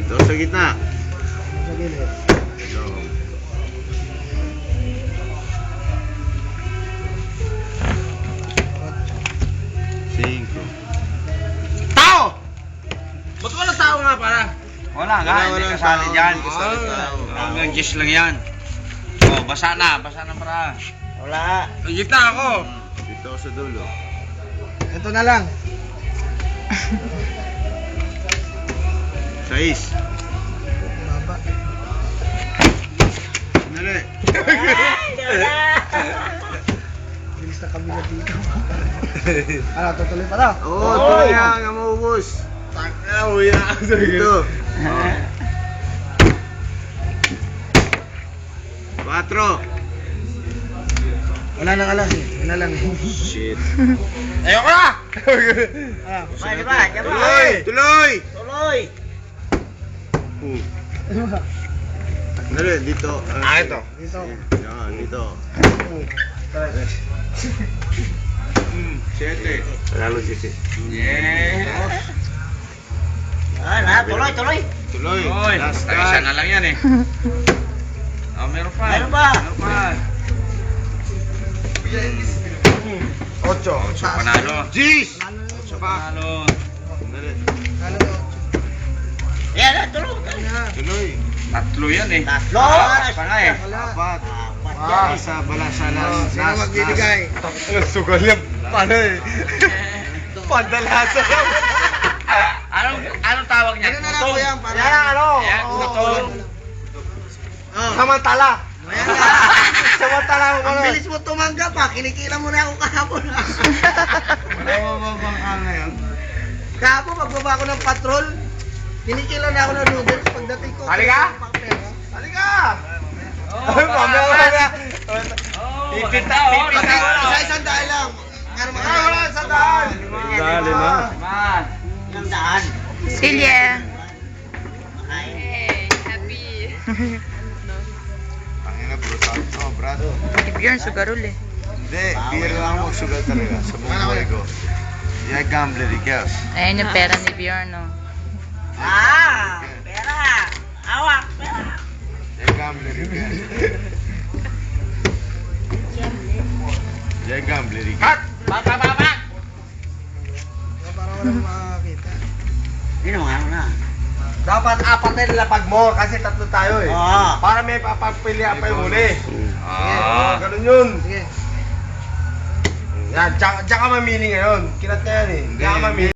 Dito sa gitna. Sa gilid. Ito. Cinco. Tao! Ba't wala tao nga para? Wala nga, hindi Wala, kasali tao, dyan. hindi kasali tao. Hanggang gis lang yan. Oh, basa na para. Wala. Sa gitna ako. Dito sa dulo. Ito na lang. Sais. Baba. Dali. Bilis na kami na dito. Ano, tutuloy pa daw? Oo, ito na yan. Ang maubos. Taka, uwi na ako sa Dito. 4. Wala nang alas eh. Yun na lang. Shit. Ayoko na! Ah, Tuloy! Tuloy! Tuloy! Dali, dito. Ito. Dito. Yan, dito. 7. Panalo si Yeah. Tuloy. Tuloy. Oy, Last isa card. na lang yan eh. Oh, meron pa. Meron pa. Meron pa. 8. Ocho panalo. Jeez! Ocho panalo. Dali. Kala mo. Tuloy. Tatlo yan eh. Tatlo. Pa nga eh. Apat. Isa balasa Sino magbibigay? Ang sugal yan. Paano eh? Pandalasa. Anong tawag niya? Ano na lang po yan? Para... Yan ano? Yan, putol. Samantala. Ayan na. Samantala mo Ang ano? bilis mo tumanggap ha. Kinikila mo na ako kahapon ha. Mababang ka ngayon. Kahapon magbaba ako ng patrol. Kinikila na ako ng noodles. Pagdating ko. Halika! Halika! Mamaya. Oh, Pipita, maganda, oh. pipita. Isa-isang daan lang. Para Wala sa daan. Dali na. Man. Isang daan. Silya. Hey, happy. Pangina, brutal to, brado. Si Bjorn sugarol eh. Hindi, beer lang magsugal talaga sa buong buhay ko. Yung gambler, ikas. Ayan yung pera ni Bjorn, no. Pera. Awak. Pera. Yung gambler, ikas. Yung gambler, ikas. Cut! Para walang makakita. Dapat apat na nilapag mo kasi tatlo tayo eh. Oo. Para may papapilihan pa yung huli. Ah. Ganun yun. Sige. Yan, tsaka mamili ngayon. Kinat na yan eh. Hindi. Tsaka mamili.